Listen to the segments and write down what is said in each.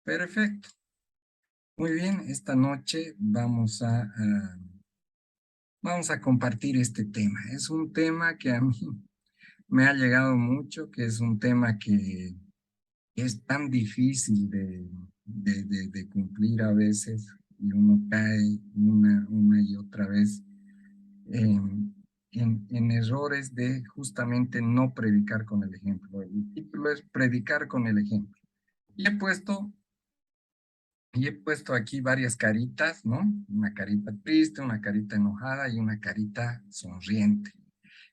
Perfecto. Muy bien, esta noche vamos a compartir este tema. Es un tema que a mí me ha llegado mucho, que es un tema que es tan difícil de cumplir a veces y uno cae una y otra vez en errores de justamente no predicar con el ejemplo. El título es Predicar con el ejemplo. Y he puesto aquí varias caritas, ¿no? Una carita triste, una carita enojada y una carita sonriente.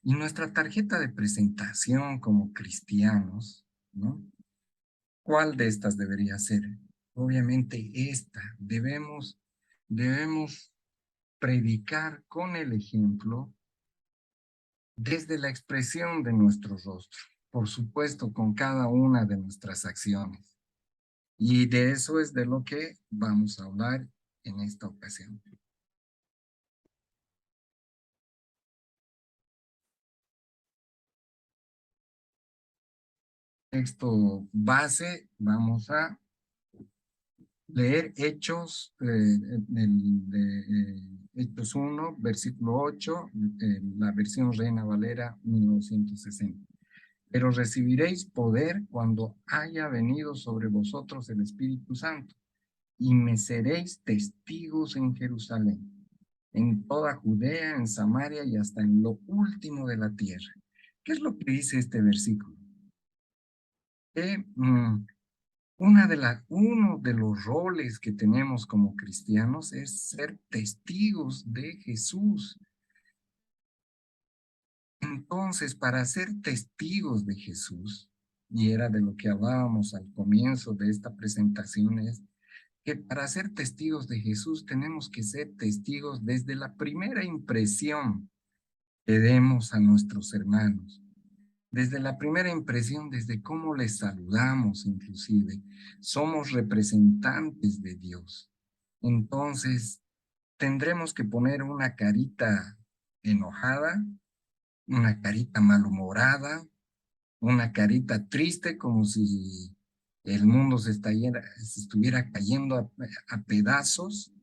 Y nuestra tarjeta de presentación como cristianos, ¿no? ¿Cuál de estas debería ser? Obviamente esta. Debemos predicar con el ejemplo desde la expresión de nuestro rostro, por supuesto, con cada una de nuestras acciones. Y de eso es de lo que vamos a hablar en esta ocasión. Texto base, vamos a leer Hechos 1, versículo 8, la versión Reina Valera 1960. Pero recibiréis poder cuando haya venido sobre vosotros el Espíritu Santo, y me seréis testigos en Jerusalén, en toda Judea, en Samaria y hasta en lo último de la tierra. ¿Qué es lo que dice este versículo? Que uno de los roles que tenemos como cristianos es ser testigos de Jesús. Entonces, para ser testigos de Jesús, y era de lo que hablábamos al comienzo de esta presentación, es que para ser testigos de Jesús tenemos que ser testigos desde la primera impresión que demos a nuestros hermanos, desde la primera impresión, desde cómo les saludamos inclusive. Somos representantes de Dios. Entonces, tendremos que poner una carita enojada, una carita malhumorada, una carita triste, como si el mundo se estuviera cayendo a pedazos,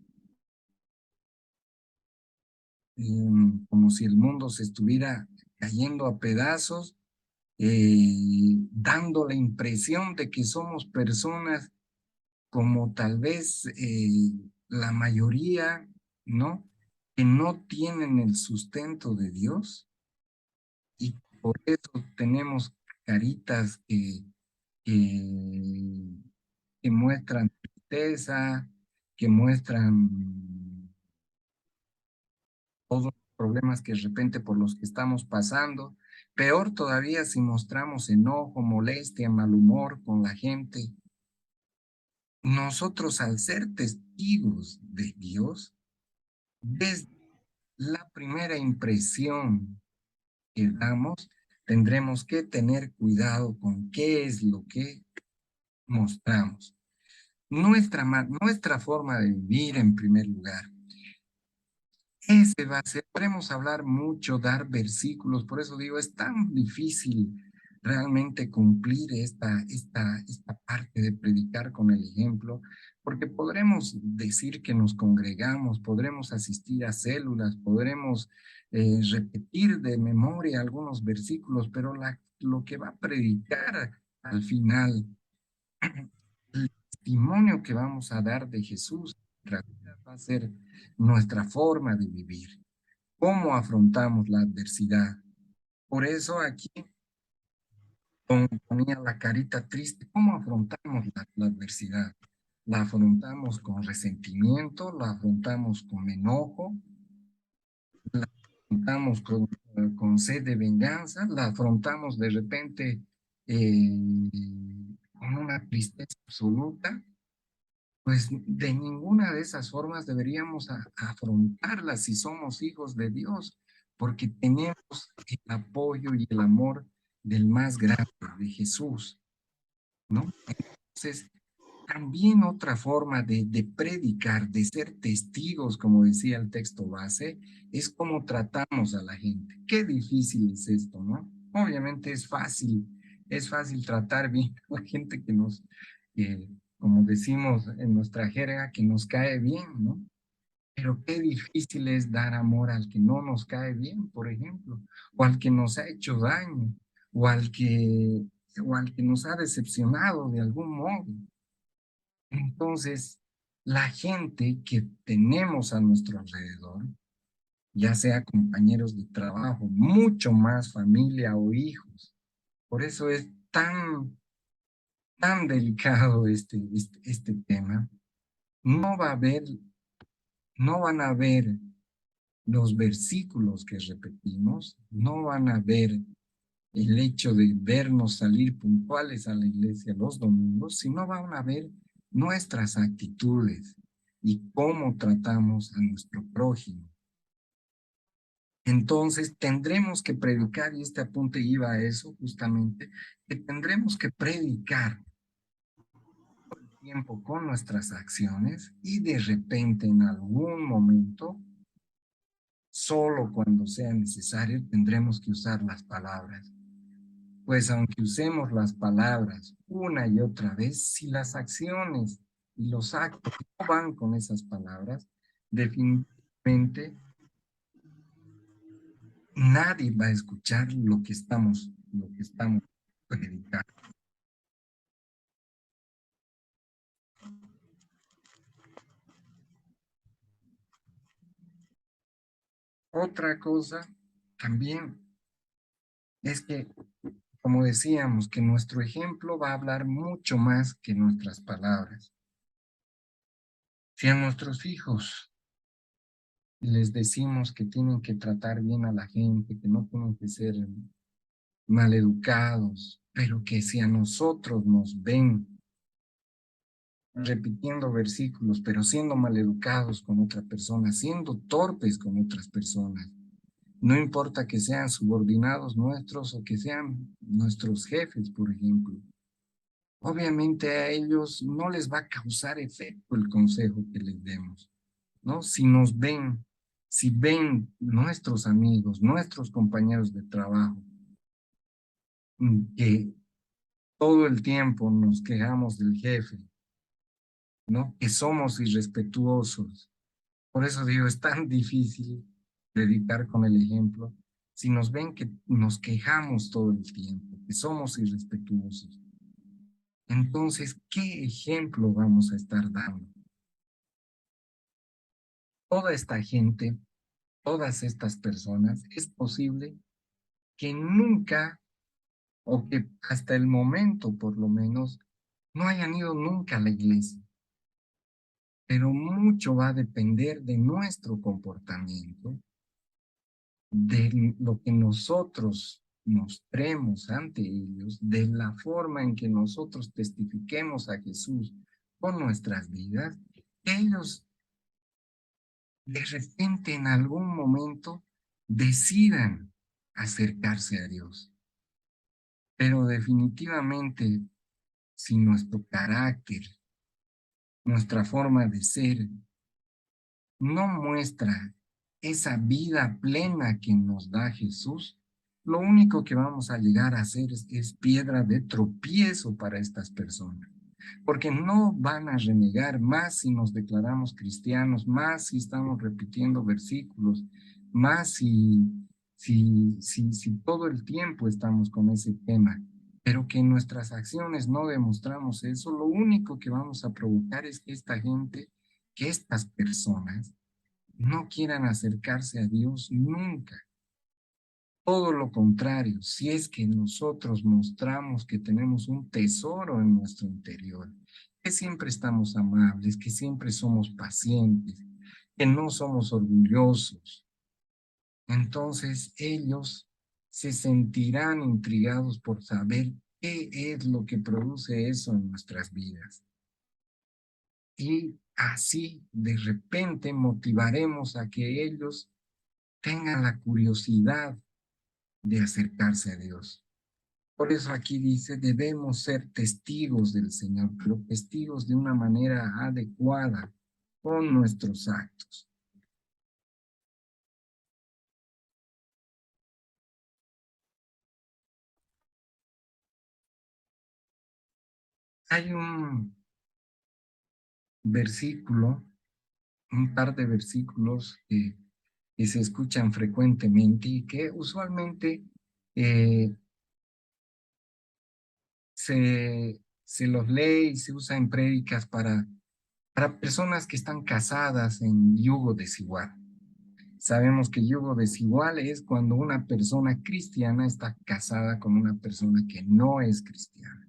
como si el mundo se estuviera cayendo a pedazos, dando la impresión de que somos personas como tal vez la mayoría, ¿no? Que no tienen el sustento de Dios y por eso tenemos caritas que, que muestran tristeza, que muestran todos los problemas que de repente por los que estamos pasando. Peor todavía si mostramos enojo, molestia, mal humor con la gente. Nosotros al ser testigos de Dios, desde la primera impresión que damos, tendremos que tener cuidado con qué es lo que mostramos. Nuestra forma de vivir en primer lugar. Ese va a ser, podemos hablar mucho, dar versículos, por eso digo, es tan difícil realmente cumplir esta parte de predicar con el ejemplo, porque podremos decir que nos congregamos, podremos asistir a células, podremos repetir de memoria algunos versículos, pero lo que va a predicar al final, el testimonio que vamos a dar de Jesús, va a ser nuestra forma de vivir, cómo afrontamos la adversidad. Por eso aquí ponía la carita triste, ¿cómo afrontamos la adversidad? La afrontamos con resentimiento, la afrontamos con enojo, la afrontamos con sed de venganza, la afrontamos de repente con una tristeza absoluta. Pues de ninguna de esas formas deberíamos afrontarla si somos hijos de Dios, porque tenemos el apoyo y el amor del más grande, de Jesús, ¿no? Entonces, también otra forma de predicar, de ser testigos, como decía el texto base, es cómo tratamos a la gente. Qué difícil es esto, ¿no? Obviamente es fácil tratar bien a la gente que como decimos en nuestra jerga, que nos cae bien, ¿no? Pero qué difícil es dar amor al que no nos cae bien, por ejemplo, o al que nos ha hecho daño, o al que, o al que nos ha decepcionado de algún modo. Entonces, la gente que tenemos a nuestro alrededor, ya sea compañeros de trabajo, mucho más familia o hijos, por eso es tan delicado este tema. No va a haber, no van a ver los versículos que repetimos, no van a ver el hecho de vernos salir puntuales a la iglesia los domingos, sino van a ver nuestras actitudes y cómo tratamos a nuestro prójimo. Entonces tendremos que predicar, y este apunte iba a eso justamente, que tendremos que predicar tiempo con nuestras acciones y de repente en algún momento, solo cuando sea necesario, tendremos que usar las palabras. Pues aunque usemos las palabras una y otra vez, si las acciones y los actos no van con esas palabras, definitivamente nadie va a escuchar lo que estamos predicando. Otra cosa también es que, como decíamos, que nuestro ejemplo va a hablar mucho más que nuestras palabras. Si a nuestros hijos les decimos que tienen que tratar bien a la gente, que no tienen que ser maleducados, pero que si a nosotros nos ven repitiendo versículos, pero siendo maleducados con otra persona, siendo torpes con otras personas, no importa que sean subordinados nuestros o que sean nuestros jefes, por ejemplo. Obviamente a ellos no les va a causar efecto el consejo que les demos, ¿no? Si nos ven, si ven nuestros amigos, nuestros compañeros de trabajo, que todo el tiempo nos quejamos del jefe, ¿no? Que somos irrespetuosos. Por eso digo, es tan difícil predicar con el ejemplo. Si nos ven que nos quejamos todo el tiempo, que somos irrespetuosos, entonces, ¿qué ejemplo vamos a estar dando? Toda esta gente, todas estas personas, es posible que nunca, o que hasta el momento por lo menos, no hayan ido nunca a la iglesia. Pero mucho va a depender de nuestro comportamiento, de lo que nosotros mostremos ante ellos, de la forma en que nosotros testifiquemos a Jesús con nuestras vidas. Ellos de repente en algún momento decidan acercarse a Dios. Pero definitivamente, si nuestro carácter, nuestra forma de ser, no muestra esa vida plena que nos da Jesús, lo único que vamos a llegar a hacer es piedra de tropiezo para estas personas, porque no van a renegar más si nos declaramos cristianos, más si estamos repitiendo versículos, más si todo el tiempo estamos con ese tema, pero que en nuestras acciones no demostramos eso, lo único que vamos a provocar es que esta gente, que estas personas, no quieran acercarse a Dios nunca. Todo lo contrario, si es que nosotros mostramos que tenemos un tesoro en nuestro interior, que siempre estamos amables, que siempre somos pacientes, que no somos orgullosos, entonces ellos se sentirán intrigados por saber qué es lo que produce eso en nuestras vidas. Y así de repente motivaremos a que ellos tengan la curiosidad de acercarse a Dios. Por eso aquí dice, debemos ser testigos del Señor, pero testigos de una manera adecuada con nuestros actos. Hay versículo, un par de versículos que se escuchan frecuentemente y que usualmente eh, se los lee y se usa en prédicas para personas que están casadas en yugo desigual. Sabemos que yugo desigual es cuando una persona cristiana está casada con una persona que no es cristiana.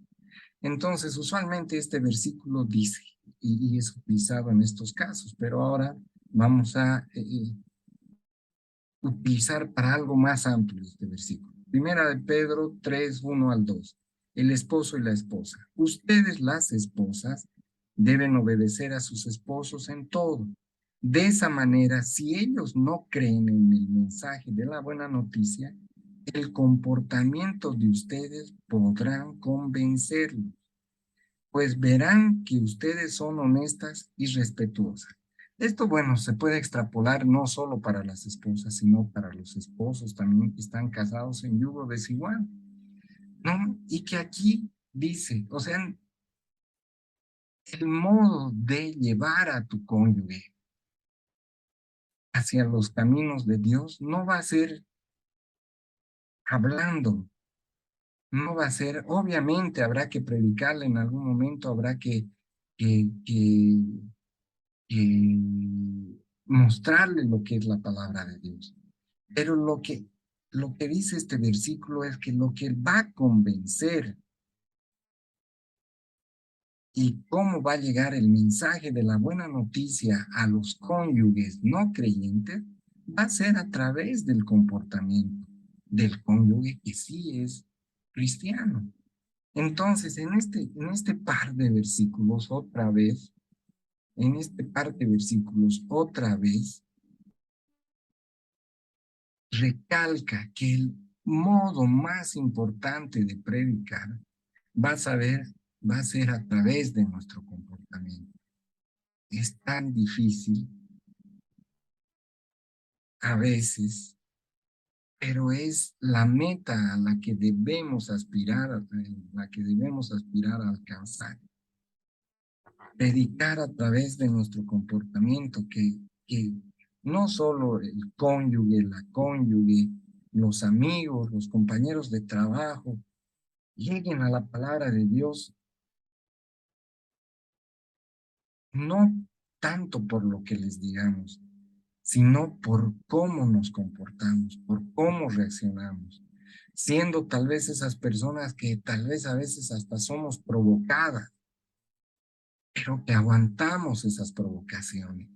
Entonces, usualmente este versículo dice, y es utilizado en estos casos, pero ahora vamos a utilizar para algo más amplio este versículo. Primera de Pedro 3, 1 al 2. El esposo y la esposa. Ustedes, las esposas, deben obedecer a sus esposos en todo. De esa manera, si ellos no creen en el mensaje de la buena noticia, el comportamiento de ustedes podrán convencerlos, pues verán que ustedes son honestas y respetuosas. Esto, bueno, se puede extrapolar no solo para las esposas, sino para los esposos también que están casados en yugo desigual, ¿no? Y que aquí dice, o sea, el modo de llevar a tu cónyuge hacia los caminos de Dios no va a ser hablando, no va a ser, obviamente habrá que predicarle en algún momento, habrá que, que mostrarle lo que es la palabra de Dios. Pero lo que dice este versículo es que lo que va a convencer y cómo va a llegar el mensaje de la buena noticia a los cónyuges no creyentes va a ser a través del comportamiento del cónyuge que sí es cristiano. Entonces, en este par de versículos, otra vez, en este par de versículos, otra vez, recalca que el modo más importante de predicar va a ser a través de nuestro comportamiento. Es tan difícil a veces, pero es la meta a la que debemos aspirar, la que debemos aspirar a alcanzar. Predicar a través de nuestro comportamiento, que no solo el cónyuge, la cónyuge, los amigos, los compañeros de trabajo, lleguen a la palabra de Dios, no tanto por lo que les digamos, sino por cómo nos comportamos, por cómo reaccionamos, siendo tal vez esas personas que tal vez a veces hasta somos provocadas, pero que aguantamos esas provocaciones,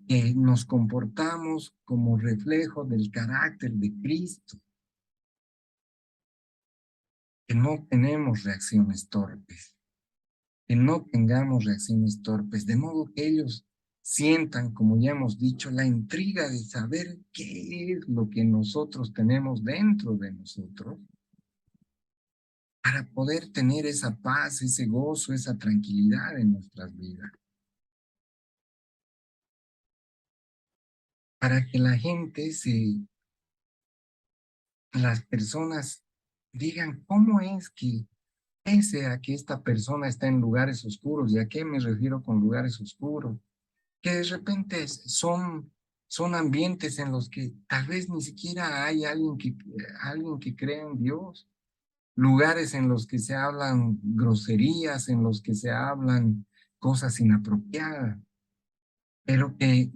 que nos comportamos como reflejo del carácter de Cristo, que no tenemos reacciones torpes, que no tengamos reacciones torpes, de modo que ellos sientan, como ya hemos dicho, la intriga de saber qué es lo que nosotros tenemos dentro de nosotros para poder tener esa paz, ese gozo, esa tranquilidad en nuestras vidas. Para que la gente las personas digan, ¿cómo es que pese a que esta persona está en lugares oscuros? ¿Y a qué me refiero con lugares oscuros? Que de repente son ambientes en los que tal vez ni siquiera hay alguien que crea en Dios, lugares en los que se hablan groserías, en los que se hablan cosas inapropiadas, pero que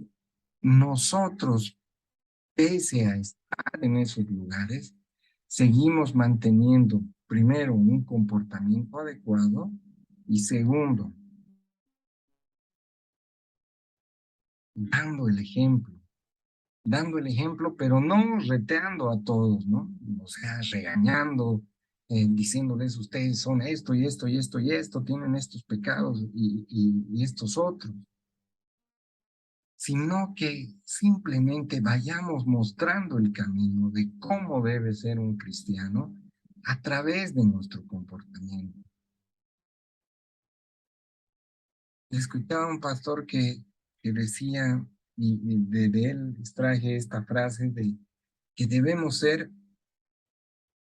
nosotros, pese a estar en esos lugares, seguimos manteniendo, primero, un comportamiento adecuado y segundo, dando el ejemplo, pero no reteando a todos, ¿no? O sea, regañando, diciéndoles ustedes son esto y esto y esto y esto, tienen estos pecados y estos otros, sino que simplemente vayamos mostrando el camino de cómo debe ser un cristiano a través de nuestro comportamiento. Escuchaba un pastor que decía, y de él extraje esta frase de que debemos ser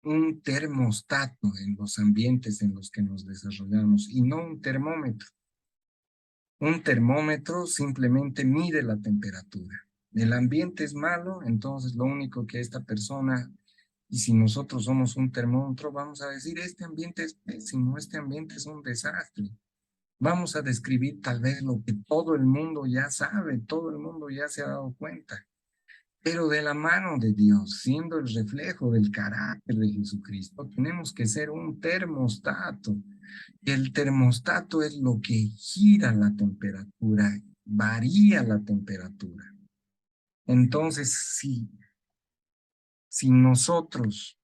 un termostato en los ambientes en los que nos desarrollamos y no un termómetro. Un termómetro simplemente mide la temperatura. El ambiente es malo, entonces lo único que esta persona, y si nosotros somos un termómetro, vamos a decir, este ambiente es pésimo, este ambiente es un desastre. Vamos a describir tal vez lo que todo el mundo ya sabe, todo el mundo ya se ha dado cuenta, pero de la mano de Dios, siendo el reflejo del carácter de Jesucristo, tenemos que ser un termostato. El termostato es lo que gira la temperatura, varía la temperatura. Entonces, si nosotros,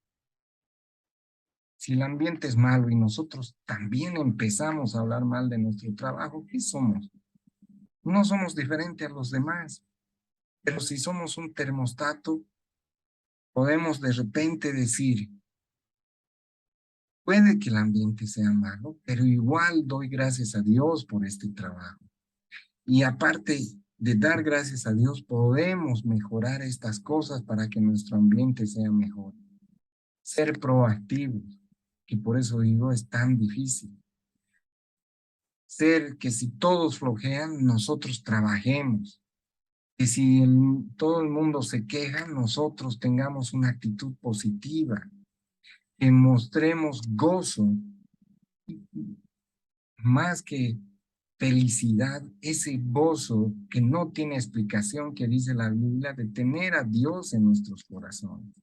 si el ambiente es malo y nosotros también empezamos a hablar mal de nuestro trabajo, ¿qué somos? No somos diferentes a los demás, pero si somos un termostato, podemos de repente decir, puede que el ambiente sea malo, pero igual doy gracias a Dios por este trabajo. Y aparte de dar gracias a Dios, podemos mejorar estas cosas para que nuestro ambiente sea mejor. Ser proactivos, que por eso digo es tan difícil. Ser que si todos flojean, nosotros trabajemos. Que si todo el mundo se queja, nosotros tengamos una actitud positiva. Que mostremos gozo, más que felicidad, ese gozo que no tiene explicación que dice la Biblia de tener a Dios en nuestros corazones.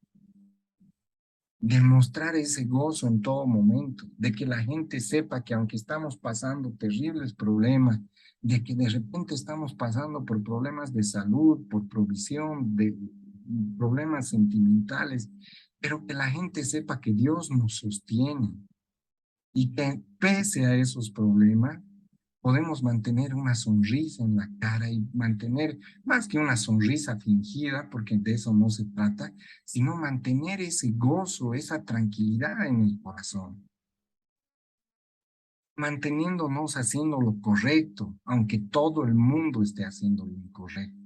Demostrar ese gozo en todo momento, de que la gente sepa que aunque estamos pasando terribles problemas, de que de repente estamos pasando por problemas de salud, por provisión, de problemas sentimentales, pero que la gente sepa que Dios nos sostiene y que pese a esos problemas, podemos mantener una sonrisa en la cara y mantener más que una sonrisa fingida, porque de eso no se trata, sino mantener ese gozo, esa tranquilidad en el corazón, manteniéndonos haciendo lo correcto, aunque todo el mundo esté haciendo lo incorrecto,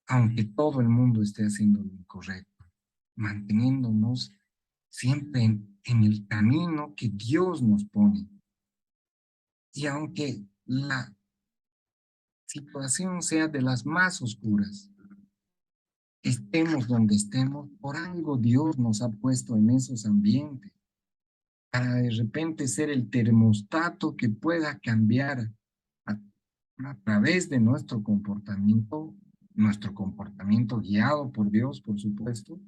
aunque todo el mundo esté haciendo lo incorrecto, manteniéndonos siempre en el camino que Dios nos pone. Y aunque la situación sea de las más oscuras, estemos donde estemos, por algo Dios nos ha puesto en esos ambientes, para de repente ser el termostato que pueda cambiar a, a través de nuestro comportamiento guiado por Dios, por supuesto,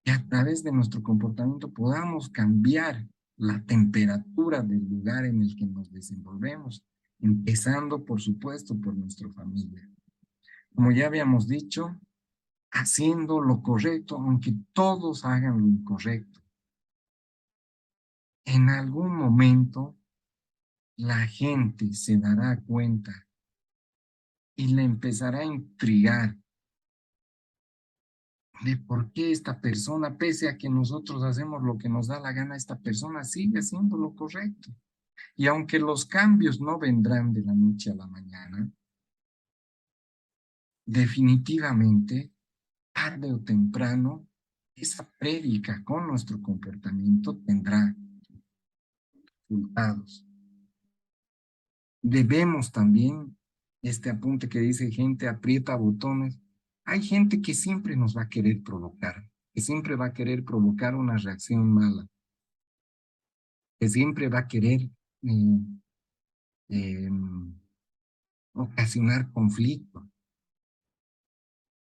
que a través de nuestro comportamiento podamos cambiar la temperatura del lugar en el que nos desenvolvemos, empezando, por supuesto, por nuestra familia. Como ya habíamos dicho, haciendo lo correcto, aunque todos hagan lo incorrecto. En algún momento la gente se dará cuenta y le empezará a intrigar de por qué esta persona, pese a que nosotros hacemos lo que nos da la gana, esta persona sigue haciendo lo correcto. Y aunque los cambios no vendrán de la noche a la mañana, definitivamente, tarde o temprano, esa prédica con nuestro comportamiento tendrá resultados. Debemos también, este apunte que dice gente aprieta botones, hay gente que siempre nos va a querer provocar, que siempre va a querer provocar una reacción mala, que siempre va a querer eh, eh, ocasionar conflicto,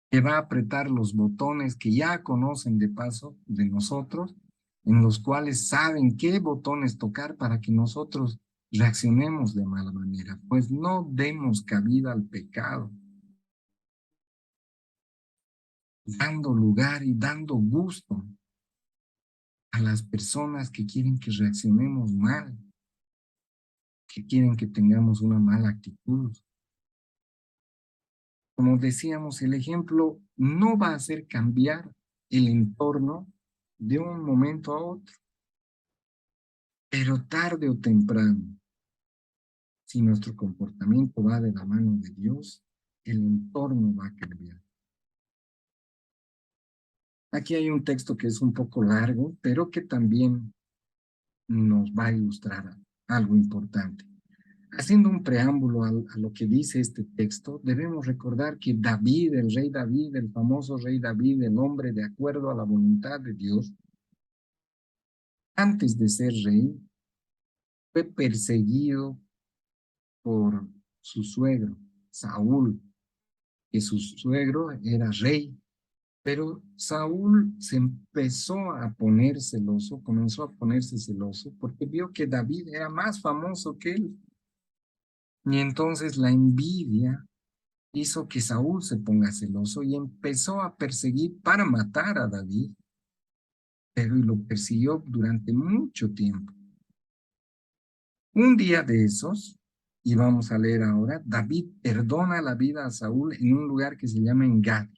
que va a apretar los botones que ya conocen de paso de nosotros, en los cuales saben qué botones tocar para que nosotros reaccionemos de mala manera. Pues no demos cabida al pecado, dando lugar y dando gusto a las personas que quieren que reaccionemos mal, que quieren que tengamos una mala actitud. Como decíamos, el ejemplo no va a hacer cambiar el entorno de un momento a otro, pero tarde o temprano, si nuestro comportamiento va de la mano de Dios, el entorno va a cambiar. Aquí hay un texto que es un poco largo, pero que también nos va a ilustrar algo importante. Haciendo un preámbulo a lo que dice este texto, debemos recordar que David, el rey David, el famoso rey David, el hombre de acuerdo a la voluntad de Dios, antes de ser rey, fue perseguido por su suegro, Saúl, que su suegro era rey, pero Saúl se empezó a poner celoso, comenzó a ponerse celoso, porque vio que David era más famoso que él. Y entonces la envidia hizo que Saúl se ponga celoso y empezó a perseguir para matar a David, pero lo persiguió durante mucho tiempo. Un día de esos, y vamos a leer ahora, David perdona la vida a Saúl en un lugar que se llama Engad.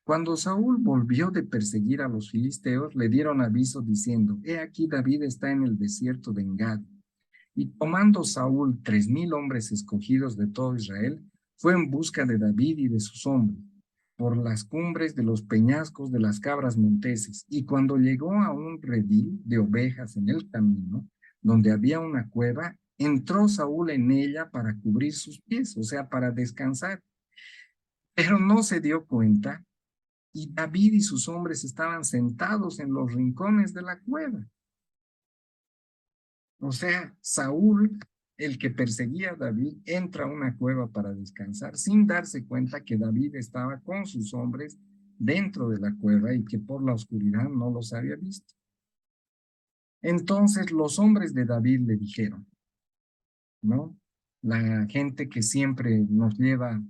Cuando Saúl volvió de perseguir a los filisteos, le dieron aviso diciendo, he aquí David está en el desierto de Engad. Y tomando Saúl 3,000 hombres escogidos de todo Israel, fue en busca de David y de sus hombres, por las cumbres de los peñascos de las cabras monteses. Y cuando llegó a un redil de ovejas en el camino, donde había una cueva, entró Saúl en ella para cubrir sus pies, o sea, para descansar. Pero no se dio cuenta y David y sus hombres estaban sentados en los rincones de la cueva. O sea, Saúl, el que perseguía a David, entra a una cueva para descansar sin darse cuenta que David estaba con sus hombres dentro de la cueva y que por la oscuridad no los había visto. Entonces los hombres de David le dijeron, ¿no? La gente que siempre nos lleva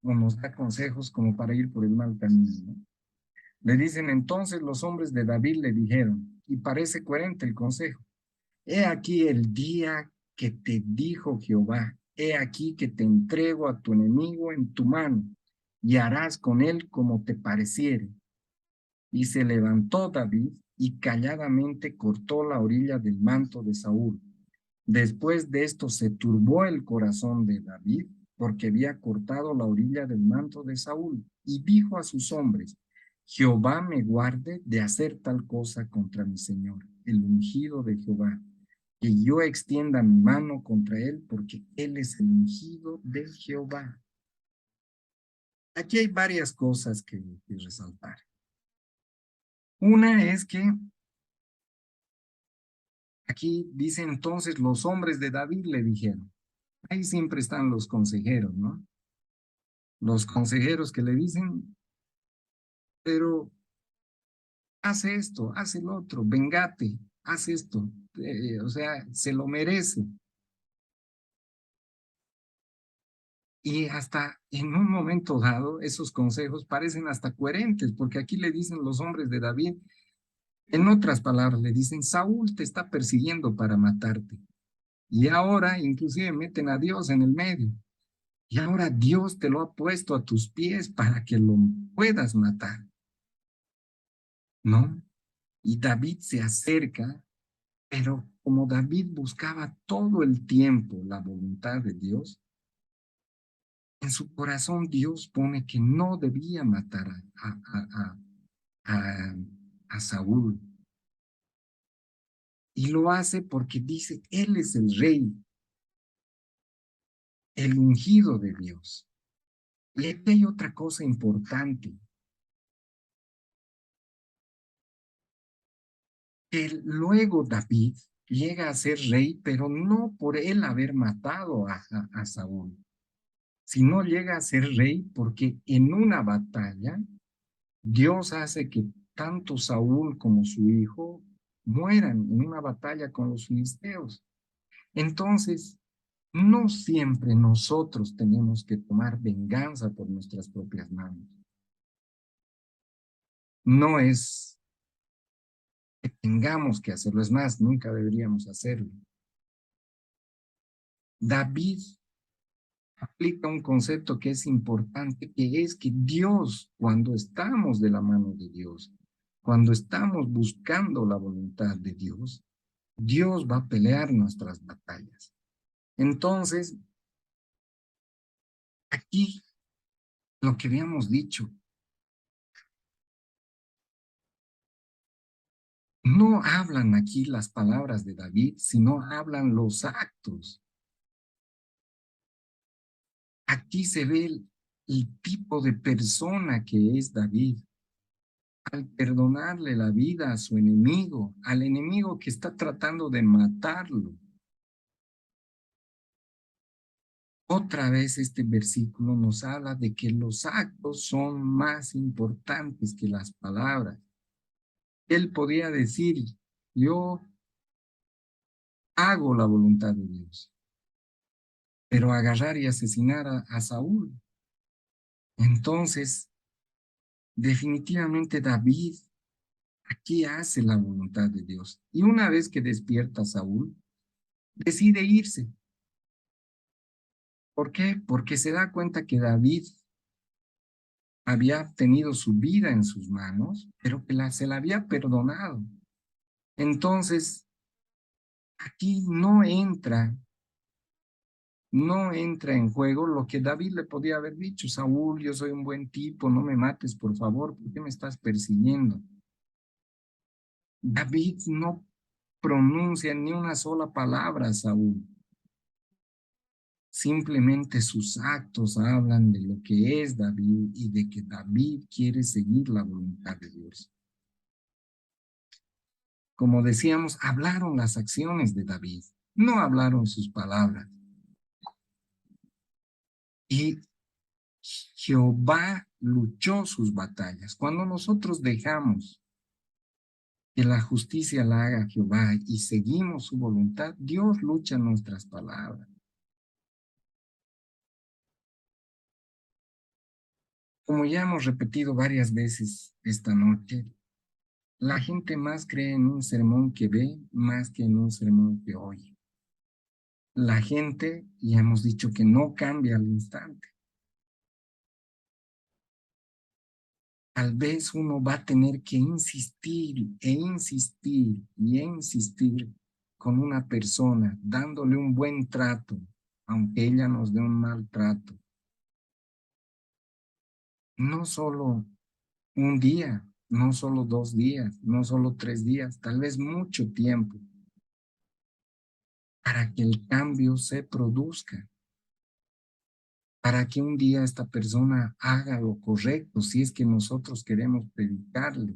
o nos da consejos como para ir por el mal camino, ¿no? Le dicen entonces los hombres de David le dijeron, y parece coherente el consejo, he aquí el día que te dijo Jehová, he aquí que te entrego a tu enemigo en tu mano, y harás con él como te pareciere. Y se levantó David y calladamente cortó la orilla del manto de Saúl. Después de esto se turbó el corazón de David porque había cortado la orilla del manto de Saúl y dijo a sus hombres, Jehová me guarde de hacer tal cosa contra mi Señor, el ungido de Jehová, que yo extienda mi mano contra él porque él es el ungido de Jehová. Aquí hay varias cosas que resaltar. Una es que aquí dice entonces los hombres de David le dijeron, ahí siempre están los consejeros, ¿no? Los consejeros que le dicen, pero haz esto, haz el otro, vengate, haz esto, o sea, se lo merece. Y hasta en un momento dado, esos consejos parecen hasta coherentes, porque aquí le dicen los hombres de David, en otras palabras, le dicen, Saúl te está persiguiendo para matarte. Y ahora inclusive meten a Dios en el medio. Y ahora Dios te lo ha puesto a tus pies para que lo puedas matar, ¿no? Y David se acerca, pero como David buscaba todo el tiempo la voluntad de Dios, en su corazón Dios pone que no debía matar a, a Saúl. Y lo hace porque dice, Él es el rey, el ungido de Dios. Y aquí hay otra cosa importante, que luego David llega a ser rey, pero no por él haber matado a Saúl, sino llega a ser rey porque en una batalla Dios hace que tanto Saúl como su hijo mueran en una batalla con los filisteos. Entonces, no siempre nosotros tenemos que tomar venganza por nuestras propias manos. No es que tengamos que hacerlo, es más, nunca deberíamos hacerlo. David aplica un concepto que es importante, que es que Dios, cuando estamos de la mano de Dios, cuando estamos buscando la voluntad de Dios, Dios va a pelear nuestras batallas. Entonces, aquí lo que habíamos dicho, No hablan aquí las palabras de David, sino hablan los actos. Aquí se ve el tipo de persona que es David. Al perdonarle la vida a su enemigo, al enemigo que está tratando de matarlo. Otra vez este versículo nos habla de que los actos son más importantes que las palabras. Él podía decir, yo hago la voluntad de Dios, pero agarrar y asesinar a Saúl. Entonces, definitivamente David aquí hace la voluntad de Dios. Y una vez que despierta Saúl, decide irse. ¿Por qué? Porque se da cuenta que David había tenido su vida en sus manos, pero que se la había perdonado. Entonces, aquí no entra en juego lo que David le podía haber dicho: Saúl, yo soy un buen tipo, no me mates, por favor, ¿por qué me estás persiguiendo? David no pronuncia ni una sola palabra a Saúl. Simplemente sus actos hablan de lo que es David y de que David quiere seguir la voluntad de Dios. Como decíamos, hablaron las acciones de David, no hablaron sus palabras. Y Jehová luchó sus batallas. Cuando nosotros dejamos que la justicia la haga Jehová y seguimos su voluntad, Dios lucha nuestras palabras. Como ya hemos repetido varias veces esta noche, la gente más cree en un sermón que ve más que en un sermón que oye. La gente, ya hemos dicho, que no cambia al instante. Tal vez uno va a tener que insistir e insistir y insistir con una persona, dándole un buen trato, aunque ella nos dé un mal trato. No solo un día, no solo 2 días, no solo 3 días, tal vez mucho tiempo, para que el cambio se produzca, para que un día esta persona haga lo correcto, si es que nosotros queremos predicarle.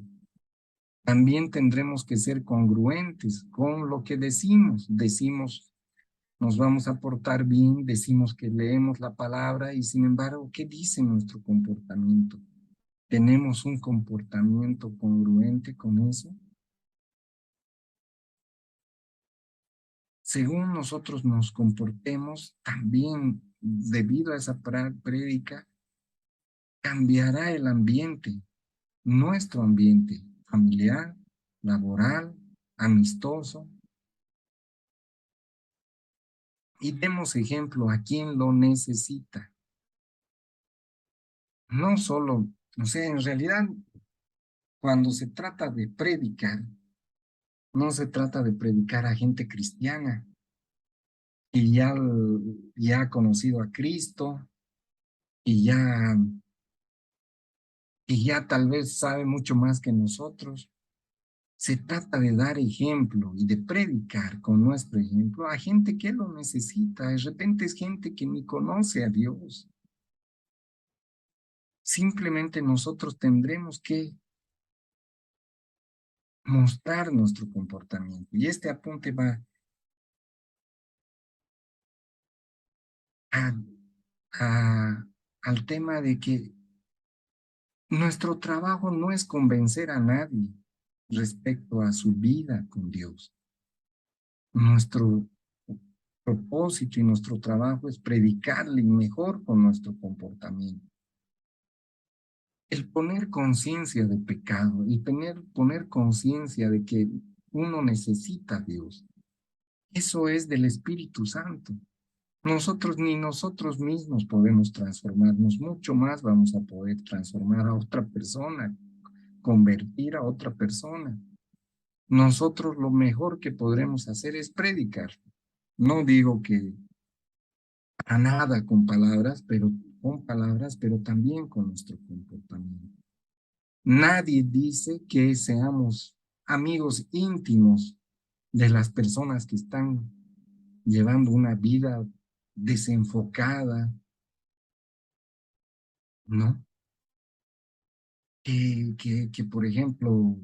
También tendremos que ser congruentes con lo que decimos. Decimos, nos vamos a portar bien, decimos que leemos la palabra y sin embargo, ¿qué dice nuestro comportamiento? ¿Tenemos un comportamiento congruente con eso? Según nosotros nos comportemos, también debido a esa prédica, cambiará el ambiente, nuestro ambiente familiar, laboral, amistoso, y demos ejemplo a quien lo necesita. No solo, o sea, en realidad, cuando se trata de predicar, no se trata de predicar a gente cristiana y ya ha conocido a Cristo y ya tal vez sabe mucho más que nosotros. Se trata de dar ejemplo y de predicar con nuestro ejemplo a gente que lo necesita. De repente es gente que ni conoce a Dios. Simplemente nosotros tendremos que mostrar nuestro comportamiento. Y este apunte va a, al tema de que nuestro trabajo no es convencer a nadie respecto a su vida con Dios. Nuestro propósito y nuestro trabajo es predicarle mejor con nuestro comportamiento. El poner conciencia de pecado y poner conciencia de que uno necesita a Dios, eso es del Espíritu Santo. Ni nosotros mismos podemos transformarnos, mucho más vamos a poder transformar a otra persona, convertir a otra persona. Nosotros lo mejor que podremos hacer es predicar. No digo que a nada con palabras, pero también con nuestro comportamiento. Nadie dice que seamos amigos íntimos de las personas que están llevando una vida desenfocada, ¿no? Que por ejemplo,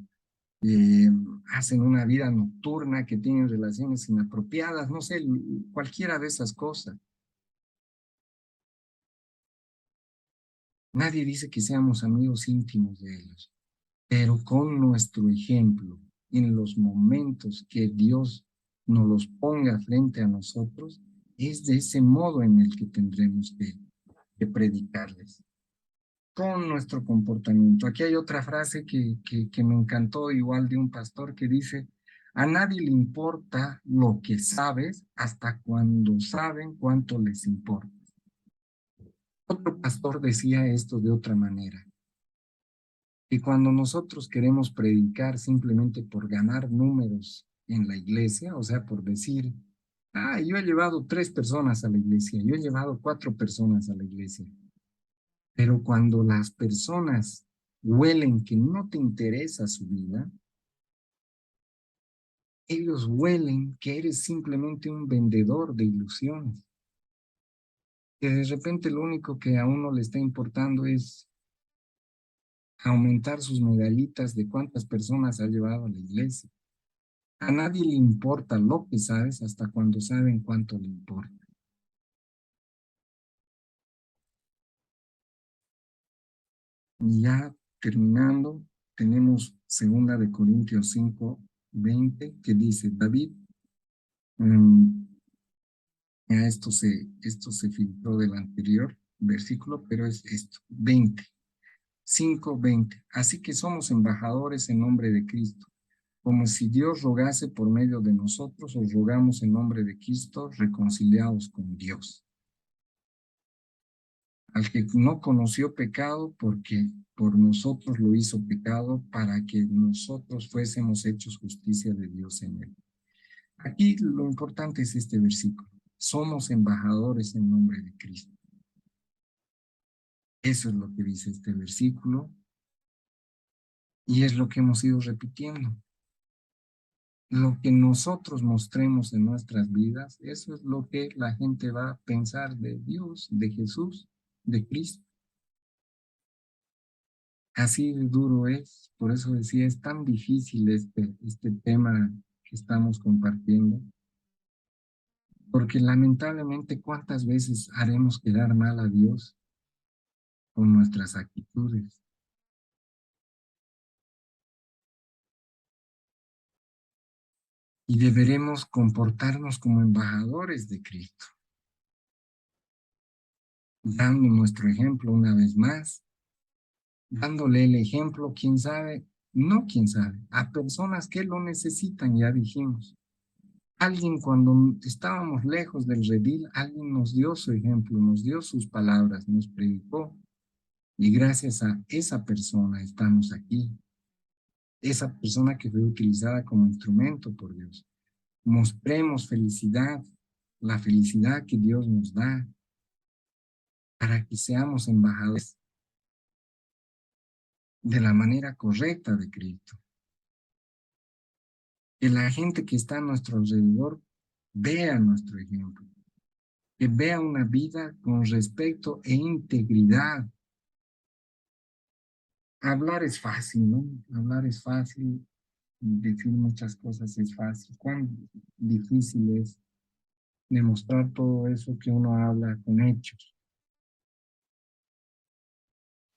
eh, hacen una vida nocturna, que tienen relaciones inapropiadas, no sé, cualquiera de esas cosas. Nadie dice que seamos amigos íntimos de ellos, pero con nuestro ejemplo, en los momentos que Dios nos los ponga frente a nosotros, es de ese modo en el que tendremos que predicarles, con nuestro comportamiento. Aquí hay otra frase que me encantó, igual de un pastor, que dice: a nadie le importa lo que sabes hasta cuando saben cuánto les importa. Otro pastor decía esto de otra manera: y cuando nosotros queremos predicar simplemente por ganar números en la iglesia, o sea, por decir, yo he llevado 3 personas a la iglesia, yo he llevado 4 personas a la iglesia, pero cuando las personas huelen que no te interesa su vida, ellos huelen que eres simplemente un vendedor de ilusiones, que de repente lo único que a uno le está importando es aumentar sus medallitas de cuántas personas ha llevado a la iglesia. A nadie le importa lo que sabes hasta cuando saben cuánto le importa. Y ya terminando, tenemos 2 Corintios 5:20, que dice: David, mm, esto se filtró del anterior versículo, pero es esto: 5:20. Así que somos embajadores en nombre de Cristo, como si Dios rogase por medio de nosotros. Os rogamos en nombre de Cristo, reconciliados con Dios. Al que no conoció pecado, porque por nosotros lo hizo pecado, para que nosotros fuésemos hechos justicia de Dios en él. Aquí lo importante es este versículo: somos embajadores en nombre de Cristo. Eso es lo que dice este versículo, y es lo que hemos ido repitiendo. Lo que nosotros mostremos en nuestras vidas, eso es lo que la gente va a pensar de Dios, de Jesús, de Cristo. Así de duro es. Por eso decía, es tan difícil este tema que estamos compartiendo, porque lamentablemente, ¿cuántas veces haremos quedar mal a Dios con nuestras actitudes? Y deberemos comportarnos como embajadores de Cristo, dando nuestro ejemplo una vez más, dándole el ejemplo, quién sabe, no quién sabe, a personas que lo necesitan, ya dijimos. Alguien, cuando estábamos lejos del redil, alguien nos dio su ejemplo, nos dio sus palabras, nos predicó, y gracias a esa persona estamos aquí. Esa persona que fue utilizada como instrumento por Dios. Mostremos felicidad, la felicidad que Dios nos da, para que seamos embajadores de la manera correcta de Cristo. Que la gente que está a nuestro alrededor vea nuestro ejemplo, que vea una vida con respeto e integridad. Hablar es fácil, ¿no? Hablar es fácil, decir muchas cosas es fácil. Cuán difícil es demostrar todo eso que uno habla con hechos.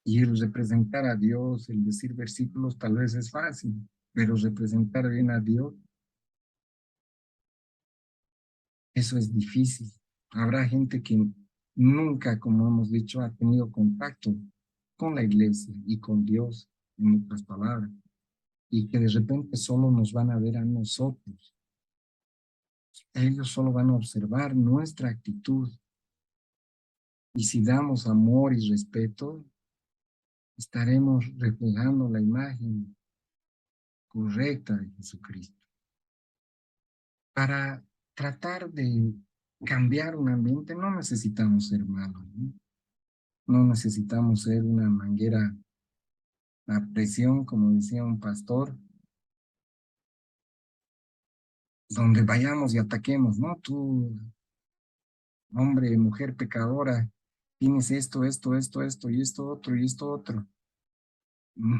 Y el representar a Dios, el decir versículos, tal vez es fácil, pero representar bien a Dios, eso es difícil. Habrá gente que nunca, como hemos dicho, ha tenido contacto con la iglesia y con Dios, en otras palabras, y que de repente solo nos van a ver a nosotros. Ellos solo van a observar nuestra actitud. Y si damos amor y respeto, estaremos reflejando la imagen correcta de Jesucristo. Para tratar de cambiar un ambiente no necesitamos ser malos, ¿no? No necesitamos ser una manguera a presión, como decía un pastor, donde vayamos y ataquemos, ¿no? Tú, hombre, mujer pecadora, tienes esto, y esto otro, y esto otro.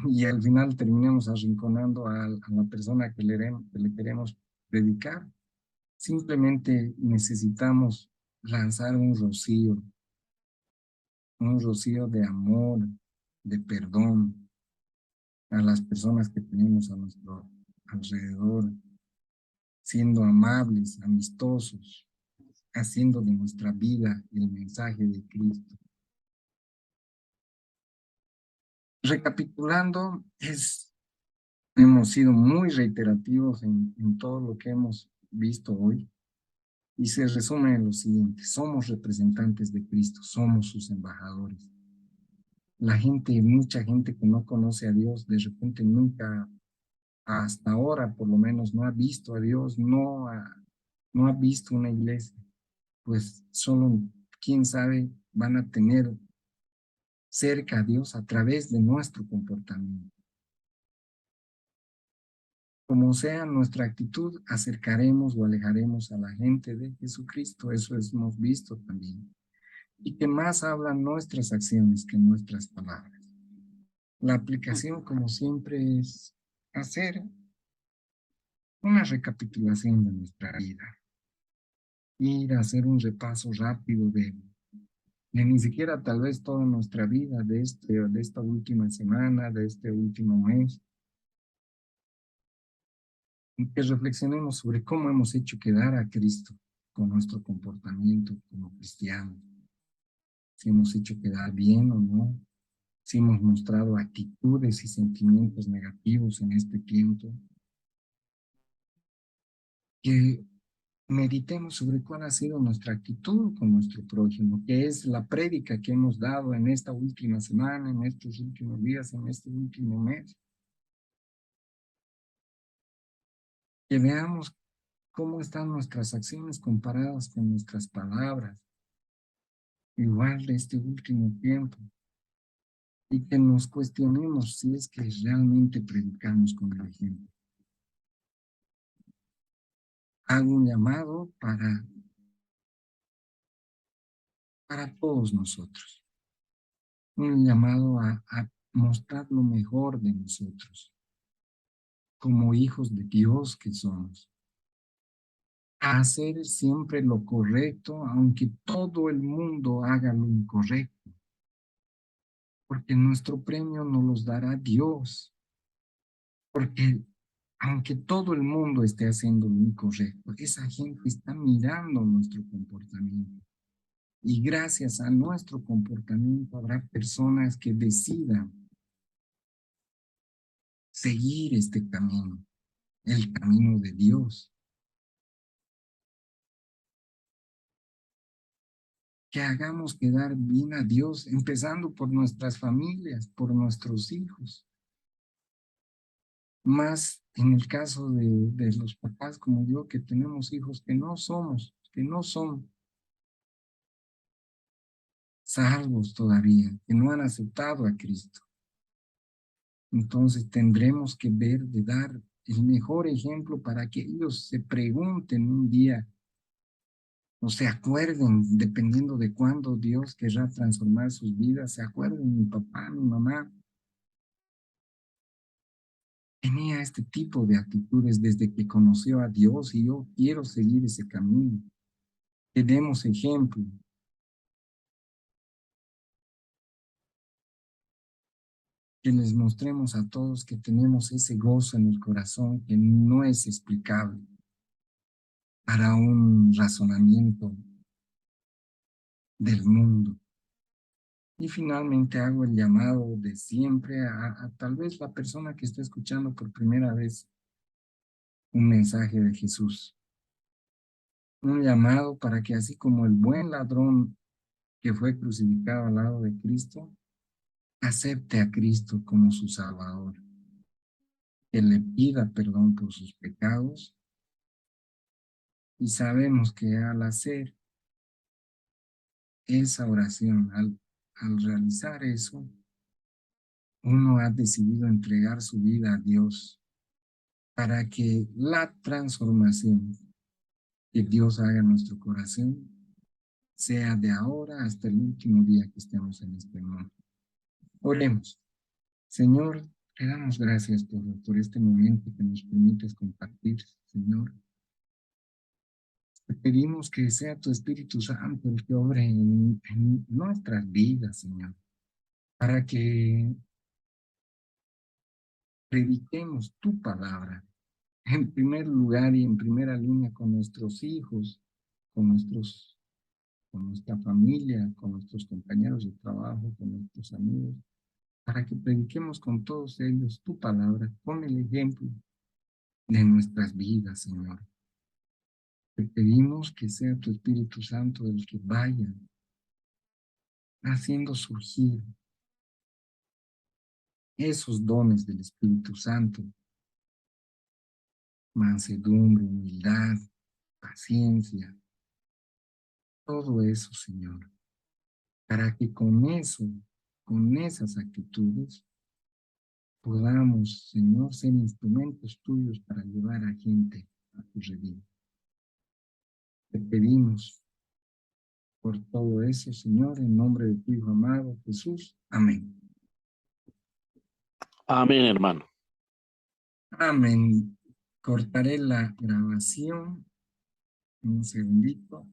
Y al final terminamos arrinconando a la persona que le queremos predicar. Simplemente necesitamos lanzar un rocío de amor, de perdón a las personas que tenemos a nuestro alrededor, siendo amables, amistosos, haciendo de nuestra vida el mensaje de Cristo. Recapitulando, hemos sido muy reiterativos en todo lo que hemos visto hoy y se resume en lo siguiente: somos representantes de Cristo, somos sus embajadores. La gente, mucha gente que no conoce a Dios, de repente nunca, hasta ahora por lo menos, no ha visto a Dios, no ha visto una iglesia, pues solo, quién sabe, van a tener cerca a Dios a través de nuestro comportamiento. Como sea nuestra actitud, acercaremos o alejaremos a la gente de Jesucristo. Eso hemos visto también. Y que más hablan nuestras acciones que nuestras palabras. La aplicación, como siempre, es hacer una recapitulación de nuestra vida. Ir a hacer un repaso rápido de ni siquiera tal vez toda nuestra vida, de esta última semana, de este último mes, y que reflexionemos sobre cómo hemos hecho quedar a Cristo con nuestro comportamiento como cristianos, si hemos hecho quedar bien o no, si hemos mostrado actitudes y sentimientos negativos en este tiempo, que meditemos sobre cuál ha sido nuestra actitud con nuestro prójimo, que es la prédica que hemos dado en esta última semana, en estos últimos días, en este último mes, que veamos cómo están nuestras acciones comparadas con nuestras palabras, igual de este último tiempo, y que nos cuestionemos si es que realmente predicamos con el ejemplo. Hago un llamado para todos nosotros, un llamado a mostrar lo mejor de nosotros, como hijos de Dios que somos, a hacer siempre lo correcto, aunque todo el mundo haga lo incorrecto, porque nuestro premio nos los dará Dios, porque aunque todo el mundo esté haciendo lo incorrecto, esa gente está mirando nuestro comportamiento. Y gracias a nuestro comportamiento habrá personas que decidan seguir este camino, el camino de Dios. Que hagamos quedar bien a Dios, empezando por nuestras familias, por nuestros hijos. Más en el caso de los papás como yo, que tenemos hijos que no son salvos todavía, que no han aceptado a Cristo. Entonces tendremos que ver de dar el mejor ejemplo para que ellos se pregunten un día o se acuerden, dependiendo de cuándo Dios querrá transformar sus vidas, se acuerden: mi papá, mi mamá tenía este tipo de actitudes desde que conoció a Dios y yo quiero seguir ese camino. Que demos ejemplo, que les mostremos a todos que tenemos ese gozo en el corazón que no es explicable para un razonamiento del mundo. Y finalmente hago el llamado de siempre a tal vez la persona que está escuchando por primera vez un mensaje de Jesús. Un llamado para que, así como el buen ladrón que fue crucificado al lado de Cristo, acepte a Cristo como su Salvador, que le pida perdón por sus pecados, y sabemos que al hacer esa oración, al realizar eso, uno ha decidido entregar su vida a Dios para que la transformación que Dios haga en nuestro corazón sea de ahora hasta el último día que estemos en este mundo. Oremos. Señor, te damos gracias por este momento que nos permites compartir, Señor. Te pedimos que sea tu Espíritu Santo el que obre en nuestras vidas, Señor, para que prediquemos tu palabra en primer lugar y en primera línea con nuestros hijos, con con nuestra familia, con nuestros compañeros de trabajo, con nuestros amigos, para que prediquemos con todos ellos tu palabra, con el ejemplo de nuestras vidas, Señor. Te pedimos que sea tu Espíritu Santo el que vaya haciendo surgir esos dones del Espíritu Santo, mansedumbre, humildad, paciencia, todo eso, Señor, para que con eso, con esas actitudes, podamos, Señor, ser instrumentos tuyos para llevar a gente a tu redil. Te pedimos por todo eso, Señor, en nombre de tu Hijo amado, Jesús. Amén. Amén, hermano. Amén. Cortaré la grabación un segundito.